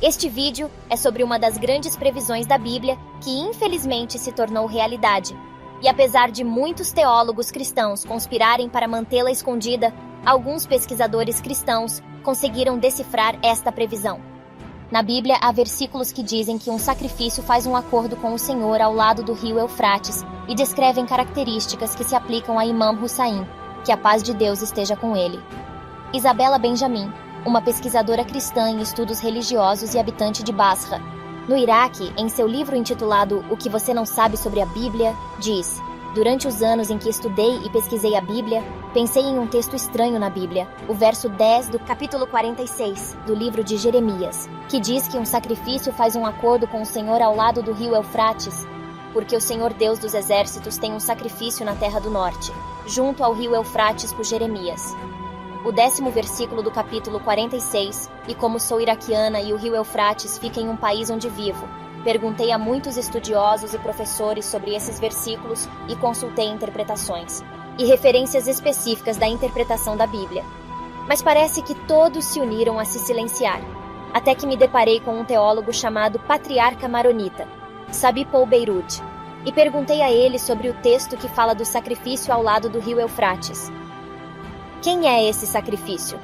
Este vídeo é sobre uma das grandes previsões da Bíblia que infelizmente se tornou realidade. E apesar de muitos teólogos cristãos conspirarem para mantê-la escondida, alguns pesquisadores cristãos conseguiram decifrar esta previsão. Na Bíblia, há versículos que dizem que um sacrifício faz um acordo com o Senhor ao lado do rio Eufrates e descrevem características que se aplicam a Imam Hussain, que a paz de Deus esteja com ele. Isabella Benjamin, uma pesquisadora cristã em estudos religiosos e habitante de Basra, no Iraque, em seu livro intitulado O que você não sabe sobre a Bíblia, diz: durante os anos em que estudei e pesquisei a Bíblia, pensei em um texto estranho na Bíblia, o verso 10 do capítulo 46 do livro de Jeremias, que diz que um sacrifício faz um acordo com o Senhor ao lado do rio Eufrates, porque o Senhor Deus dos exércitos tem um sacrifício na terra do norte, junto ao rio Eufrates por Jeremias. O 10º versículo do capítulo 46, e como sou iraquiana e o rio Eufrates fica em um país onde vivo, perguntei a muitos estudiosos e professores sobre esses versículos e consultei interpretações e referências específicas da interpretação da Bíblia. Mas parece que todos se uniram a se silenciar, até que me deparei com um teólogo chamado Patriarca Maronita, Sabi Paul Beirut, e perguntei a ele sobre o texto que fala do sacrifício ao lado do rio Eufrates. Quem é esse sacrifício?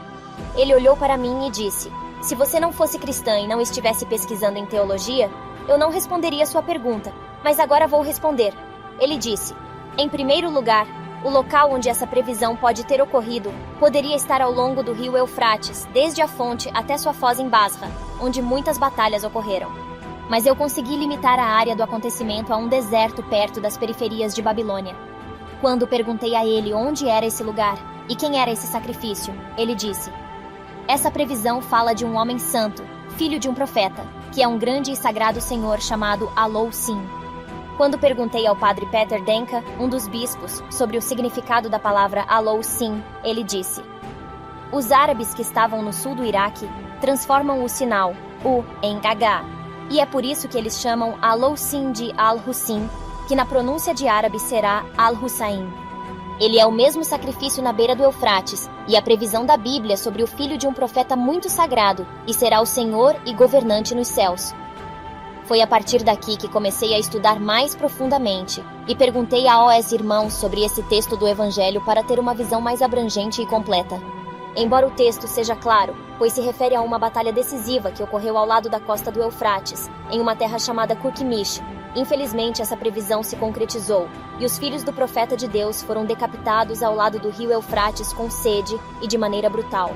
Ele olhou para mim e disse: se você não fosse cristã e não estivesse pesquisando em teologia, eu não responderia sua pergunta, mas agora vou responder. Ele disse: em primeiro lugar, o local onde essa previsão pode ter ocorrido poderia estar ao longo do rio Eufrates, desde a fonte até sua foz em Basra, onde muitas batalhas ocorreram. Mas eu consegui limitar a área do acontecimento a um deserto perto das periferias de Babilônia. Quando perguntei a ele onde era esse lugar e quem era esse sacrifício, ele disse: essa previsão fala de um homem santo, filho de um profeta, que é um grande e sagrado senhor chamado Alou Sin. Quando perguntei ao padre Peter Denka, um dos bispos, sobre o significado da palavra Alou Sin, ele disse: os árabes que estavam no sul do Iraque transformam o sinal, U, em H, e é por isso que eles chamam Alou Sin de Al-Hussin, que na pronúncia de árabe será Al-Hussain. Ele é o mesmo sacrifício na beira do Eufrates, e a previsão da Bíblia sobre o filho de um profeta muito sagrado, e será o Senhor e governante nos céus. Foi a partir daqui que comecei a estudar mais profundamente, e perguntei a OS irmãos sobre esse texto do Evangelho para ter uma visão mais abrangente e completa. Embora o texto seja claro, pois se refere a uma batalha decisiva que ocorreu ao lado da costa do Eufrates, em uma terra chamada Kurkemish, infelizmente essa previsão se concretizou, e os filhos do profeta de Deus foram decapitados ao lado do rio Eufrates com sede e de maneira brutal.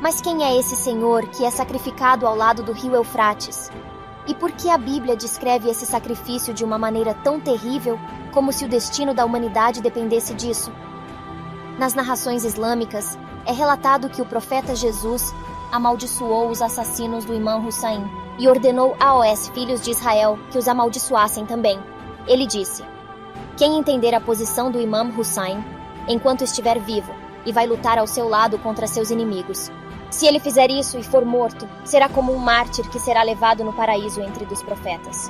Mas quem é esse Senhor que é sacrificado ao lado do rio Eufrates? E por que a Bíblia descreve esse sacrifício de uma maneira tão terrível, como se o destino da humanidade dependesse disso? Nas narrações islâmicas, é relatado que o profeta Jesus amaldiçoou os assassinos do Imam Hussain e ordenou aos filhos de Israel que os amaldiçoassem também. Ele disse: quem entender a posição do Imam Hussain, enquanto estiver vivo, e vai lutar ao seu lado contra seus inimigos. Se ele fizer isso e for morto, será como um mártir que será levado no paraíso entre dos profetas.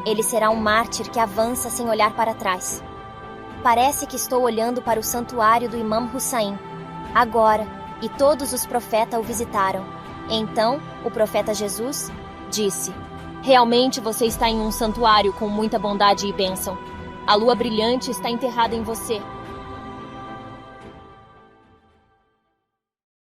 Ele será um mártir que avança sem olhar para trás. Parece que estou olhando para o santuário do Imam Hussain agora, e todos os profetas o visitaram. Então, o profeta Jesus disse: realmente você está em um santuário com muita bondade e bênção. A lua brilhante está enterrada em você,